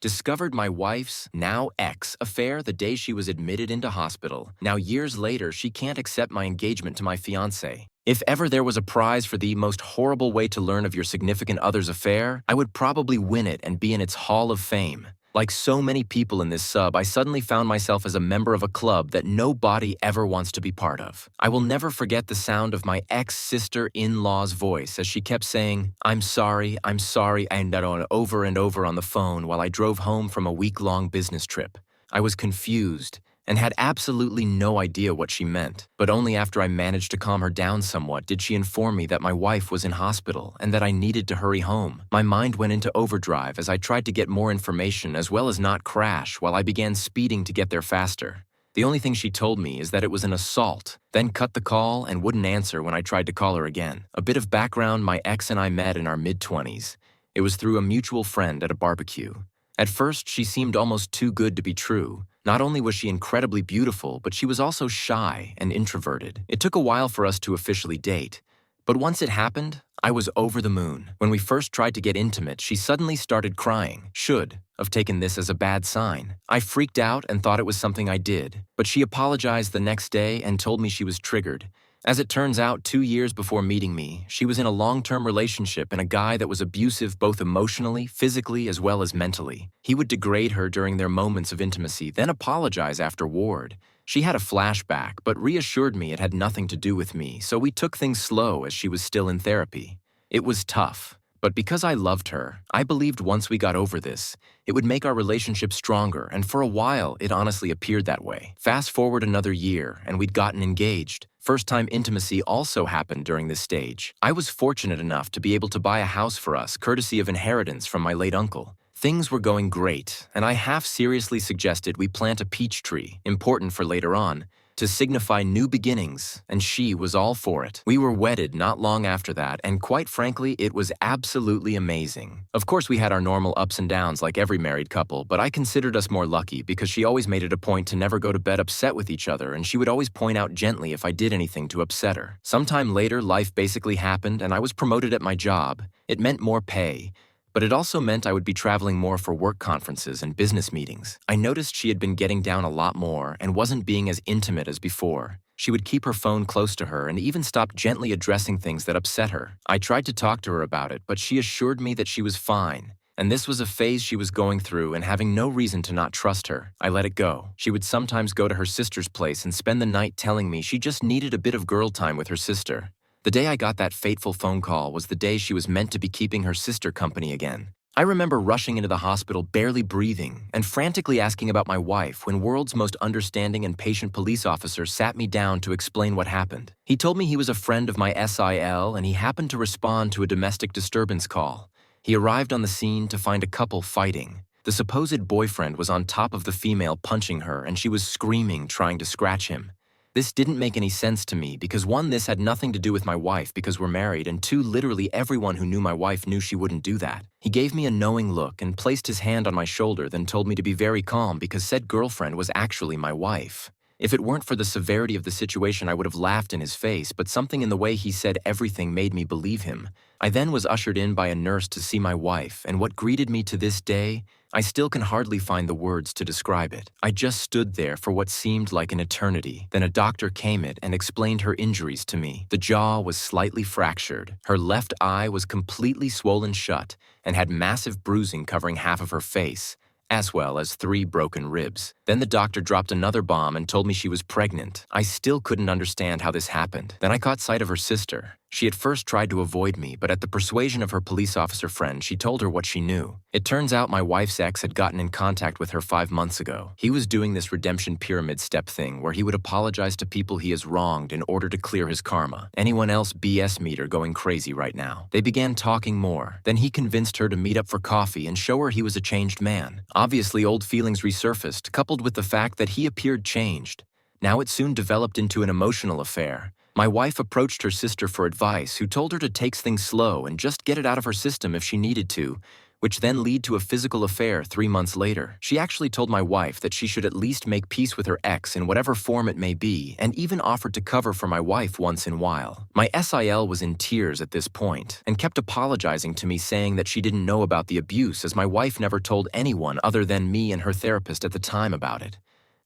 Discovered my wife's, now ex, affair the day she was admitted into hospital. Now years later, she can't accept my engagement to my fiancé. If ever there was a prize for the most horrible way to learn of your significant other's affair, I would probably win it and be in its Hall of Fame. Like so many people in this sub, I suddenly found myself as a member of a club that nobody ever wants to be part of. I will never forget the sound of my ex-sister-in-law's voice as she kept saying, I'm sorry, and over and over on the phone while I drove home from a week-long business trip. I was confused and had absolutely no idea what she meant. But only after I managed to calm her down somewhat did she inform me that my wife was in hospital and that I needed to hurry home. My mind went into overdrive as I tried to get more information as well as not crash while I began speeding to get there faster. The only thing she told me is that it was an assault, then cut the call and wouldn't answer when I tried to call her again. A bit of background: my ex and I met in our mid-20s. It was through a mutual friend at a barbecue. At first, she seemed almost too good to be true. Not only was she incredibly beautiful, but she was also shy and introverted. It took a while for us to officially date, but once it happened, I was over the moon. When we first tried to get intimate, she suddenly started crying. Should have taken this as a bad sign. I freaked out and thought it was something I did, but she apologized the next day and told me she was triggered. As it turns out, 2 years before meeting me, she was in a long-term relationship and a guy that was abusive both emotionally, physically, as well as mentally. He would degrade her during their moments of intimacy, then apologize afterward. She had a flashback, but reassured me it had nothing to do with me, so we took things slow as she was still in therapy. It was tough, but because I loved her, I believed once we got over this, it would make our relationship stronger, and for a while, it honestly appeared that way. Fast forward another year, and we'd gotten engaged. First-time intimacy also happened during this stage. I was fortunate enough to be able to buy a house for us, courtesy of inheritance from my late uncle. Things were going great, and I half-seriously suggested we plant a peach tree, important for later on, to signify new beginnings, and she was all for it. We were wedded not long after that, and quite frankly, it was absolutely amazing. Of course, we had our normal ups and downs like every married couple, but I considered us more lucky because she always made it a point to never go to bed upset with each other, and she would always point out gently if I did anything to upset her. Sometime later, life basically happened, and I was promoted at my job. It meant more pay, but it also meant I would be traveling more for work conferences and business meetings. I noticed she had been getting down a lot more and wasn't being as intimate as before. She would keep her phone close to her and even stop gently addressing things that upset her. I tried to talk to her about it, but she assured me that she was fine, and this was a phase she was going through, and having no reason to not trust her, I let it go. She would sometimes go to her sister's place and spend the night telling me she just needed a bit of girl time with her sister. The day I got that fateful phone call was the day she was meant to be keeping her sister company again. I remember rushing into the hospital barely breathing and frantically asking about my wife when world's most understanding and patient police officer sat me down to explain what happened. He told me he was a friend of my SIL and he happened to respond to a domestic disturbance call. He arrived on the scene to find a couple fighting. The supposed boyfriend was on top of the female punching her and she was screaming, trying to scratch him. This didn't make any sense to me because 1, this had nothing to do with my wife because we're married, and 2, literally everyone who knew my wife knew she wouldn't do that. He gave me a knowing look and placed his hand on my shoulder, then told me to be very calm because said girlfriend was actually my wife. If it weren't for the severity of the situation, I would have laughed in his face, but something in the way he said everything made me believe him. I then was ushered in by a nurse to see my wife, and what greeted me to this day, I still can hardly find the words to describe it. I just stood there for what seemed like an eternity. Then a doctor came in and explained her injuries to me. The jaw was slightly fractured. Her left eye was completely swollen shut and had massive bruising covering half of her face, as well as 3 broken ribs. Then the doctor dropped another bomb and told me she was pregnant. I still couldn't understand how this happened. Then I caught sight of her sister. She at first tried to avoid me, but at the persuasion of her police officer friend, she told her what she knew. It turns out my wife's ex had gotten in contact with her 5 months ago. He was doing this redemption pyramid step thing where he would apologize to people he has wronged in order to clear his karma. Anyone else BS meter going crazy right now. They began talking more. Then he convinced her to meet up for coffee and show her he was a changed man. Obviously, old feelings resurfaced, coupled with the fact that he appeared changed. Now it soon developed into an emotional affair. My wife approached her sister for advice, who told her to take things slow and just get it out of her system if she needed to, which then lead to a physical affair 3 months later. She actually told my wife that she should at least make peace with her ex in whatever form it may be, and even offered to cover for my wife once in a while. My SIL was in tears at this point and kept apologizing to me, saying that she didn't know about the abuse as my wife never told anyone other than me and her therapist at the time about it.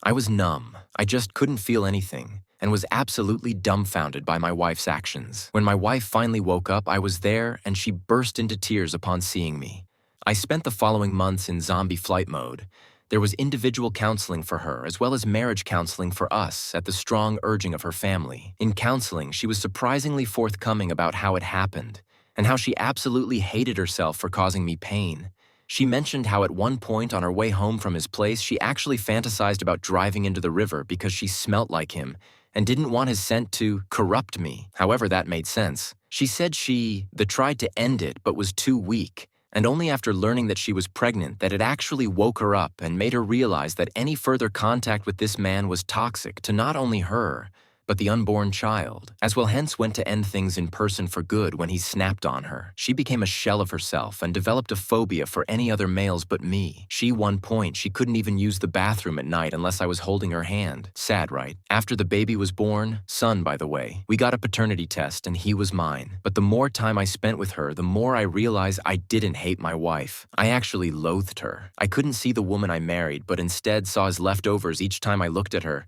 I was numb. I just couldn't feel anything and was absolutely dumbfounded by my wife's actions. When my wife finally woke up, I was there and she burst into tears upon seeing me. I spent the following months in zombie flight mode. There was individual counseling for her as well as marriage counseling for us at the strong urging of her family. In counseling, she was surprisingly forthcoming about how it happened and how she absolutely hated herself for causing me pain. She mentioned how at one point on her way home from his place, she actually fantasized about driving into the river because she smelt like him and didn't want his scent to corrupt me, however that made sense. She said she tried to end it but was too weak, and only after learning that she was pregnant that it actually woke her up and made her realize that any further contact with this man was toxic to not only her, but the unborn child, as well, hence went to end things in person for good when he snapped on her. She became a shell of herself and developed a phobia for any other males but me. One point, she couldn't even use the bathroom at night unless I was holding her hand. Sad, right? After the baby was born, son by the way, we got a paternity test and he was mine. But the more time I spent with her, the more I realized I didn't hate my wife. I actually loathed her. I couldn't see the woman I married, but instead saw as leftovers each time I looked at her.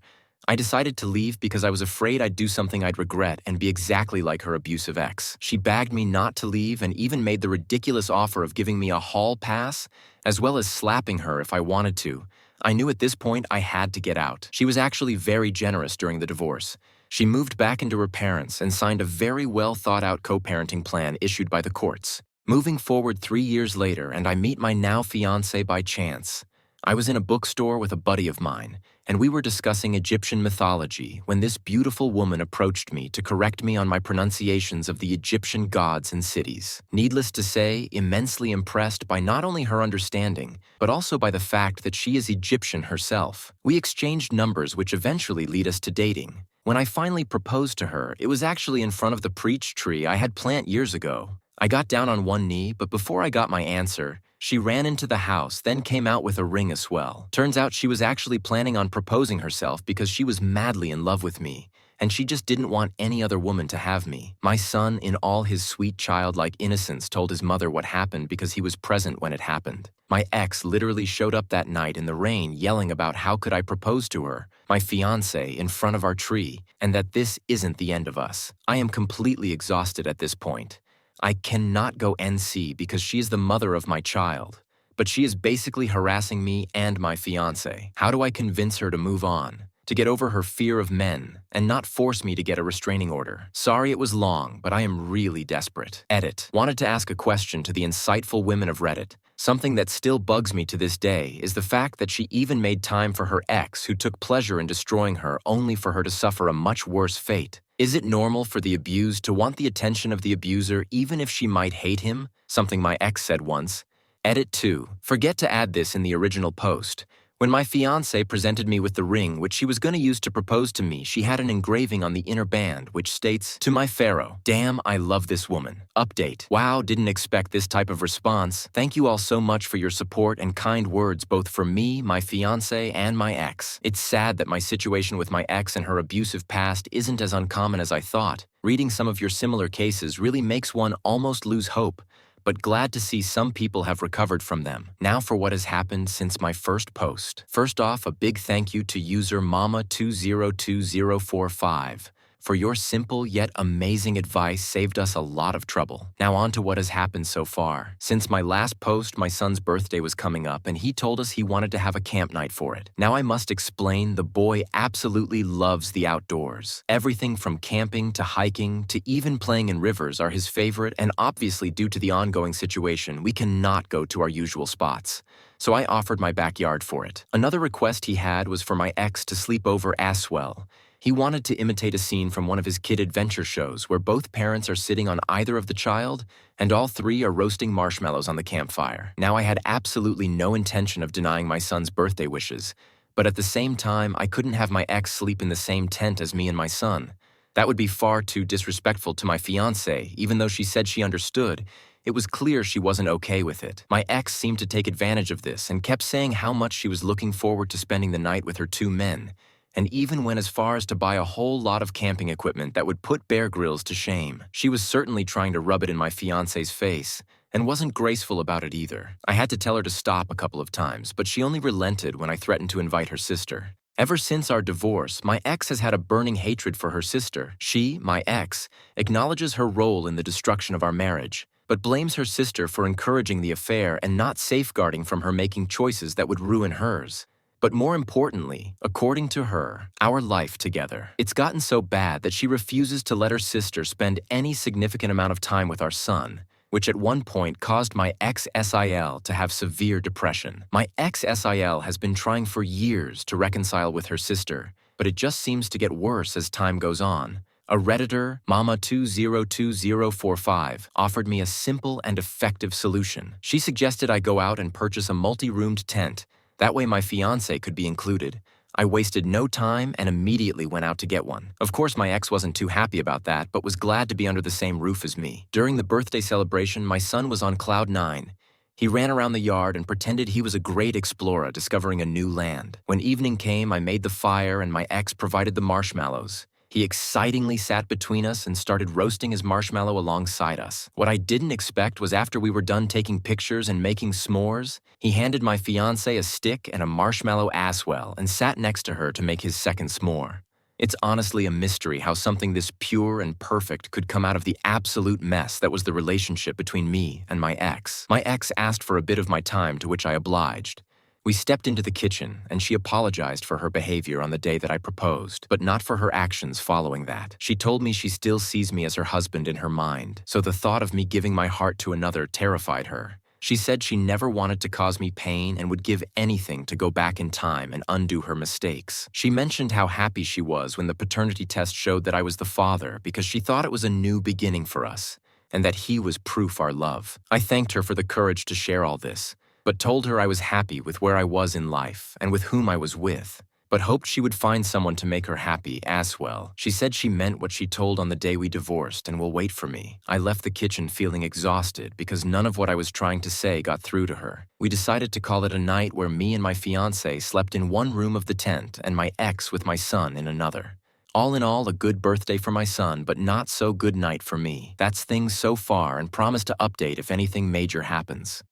I decided to leave because I was afraid I'd do something I'd regret and be exactly like her abusive ex. She begged me not to leave and even made the ridiculous offer of giving me a hall pass, as well as slapping her if I wanted to. I knew at this point I had to get out. She was actually very generous during the divorce. She moved back into her parents and signed a very well thought out co-parenting plan issued by the courts. Moving forward 3 years later, and I meet my now fiancé by chance. I was in a bookstore with a buddy of mine, and we were discussing Egyptian mythology when this beautiful woman approached me to correct me on my pronunciations of the Egyptian gods and cities. Needless to say, immensely impressed by not only her understanding, but also by the fact that she is Egyptian herself. We exchanged numbers which eventually lead us to dating. When I finally proposed to her, it was actually in front of the peach tree I had planted years ago. I got down on one knee, but before I got my answer, she ran into the house, then came out with a ring as well. Turns out she was actually planning on proposing herself because she was madly in love with me, and she just didn't want any other woman to have me. My son, in all his sweet childlike innocence, told his mother what happened because he was present when it happened. My ex literally showed up that night in the rain yelling about how could I propose to her, my fiancé, in front of our tree, and that this isn't the end of us. I am completely exhausted at this point. I cannot go NC because she is the mother of my child, but she is basically harassing me and my fiancé. How do I convince her to move on, to get over her fear of men, and not force me to get a restraining order? Sorry it was long, but I am really desperate. Edit. Wanted to ask a question to the insightful women of Reddit. Something that still bugs me to this day is the fact that she even made time for her ex who took pleasure in destroying her only for her to suffer a much worse fate. Is it normal for the abused to want the attention of the abuser even if she might hate him? Something my ex said once. Edit 2. Forget to add this in the original post. When my fiancé presented me with the ring which she was going to use to propose to me, she had an engraving on the inner band which states, "To my Pharaoh. Damn, I love this woman." Update. Wow, didn't expect this type of response. Thank you all so much for your support and kind words both for me, my fiancé, and my ex. It's sad that my situation with my ex and her abusive past isn't as uncommon as I thought. Reading some of your similar cases really makes one almost lose hope, but glad to see some people have recovered from them. Now for what has happened since my first post. First off, a big thank you to user Mama202045. For your simple yet amazing advice saved us a lot of trouble. Now on to what has happened so far. Since my last post, my son's birthday was coming up and he told us he wanted to have a camp night for it. Now I must explain, the boy absolutely loves the outdoors. Everything from camping to hiking to even playing in rivers are his favorite, and obviously due to the ongoing situation, we cannot go to our usual spots. So I offered my backyard for it. Another request he had was for my ex to sleep over as well. He wanted to imitate a scene from one of his kid adventure shows where both parents are sitting on either of the child and all three are roasting marshmallows on the campfire. Now I had absolutely no intention of denying my son's birthday wishes, but at the same time I couldn't have my ex sleep in the same tent as me and my son. That would be far too disrespectful to my fiancé, even though she said she understood. It was clear she wasn't okay with it. My ex seemed to take advantage of this and kept saying how much she was looking forward to spending the night with her two men, and even went as far as to buy a whole lot of camping equipment that would put Bear Grylls to shame. She was certainly trying to rub it in my fiance's face, and wasn't graceful about it either. I had to tell her to stop a couple of times, but she only relented when I threatened to invite her sister. Ever since our divorce, my ex has had a burning hatred for her sister. She, my ex, acknowledges her role in the destruction of our marriage, but blames her sister for encouraging the affair and not safeguarding from her making choices that would ruin hers. But more importantly, according to her, our life together. It's gotten so bad that she refuses to let her sister spend any significant amount of time with our son, which at one point caused my ex-SIL to have severe depression. My ex-SIL has been trying for years to reconcile with her sister, but it just seems to get worse as time goes on. A Redditor, Mama202045, offered me a simple and effective solution. She suggested I go out and purchase a multi-roomed tent. That way my fiancé could be included. I wasted no time and immediately went out to get one. Of course, my ex wasn't too happy about that, but was glad to be under the same roof as me. During the birthday celebration, my son was on cloud 9. He ran around the yard and pretended he was a great explorer discovering a new land. When evening came, I made the fire and my ex provided the marshmallows. He excitingly sat between us and started roasting his marshmallow alongside us. What I didn't expect was after we were done taking pictures and making s'mores, he handed my fiancé a stick and a marshmallow asswell and sat next to her to make his second s'more. It's honestly a mystery how something this pure and perfect could come out of the absolute mess that was the relationship between me and my ex. My ex asked for a bit of my time, to which I obliged. We stepped into the kitchen, and she apologized for her behavior on the day that I proposed, but not for her actions following that. She told me she still sees me as her husband in her mind, so the thought of me giving my heart to another terrified her. She said she never wanted to cause me pain and would give anything to go back in time and undo her mistakes. She mentioned how happy she was when the paternity test showed that I was the father because she thought it was a new beginning for us, and that he was proof our love. I thanked her for the courage to share all this, but told her I was happy with where I was in life and with whom I was with, but hoped she would find someone to make her happy as well. She said she meant what she told on the day we divorced and will wait for me. I left the kitchen feeling exhausted because none of what I was trying to say got through to her. We decided to call it a night where me and my fiancé slept in one room of the tent and my ex with my son in another. All in all, a good birthday for my son, but not so good night for me. That's things so far, and promise to update if anything major happens.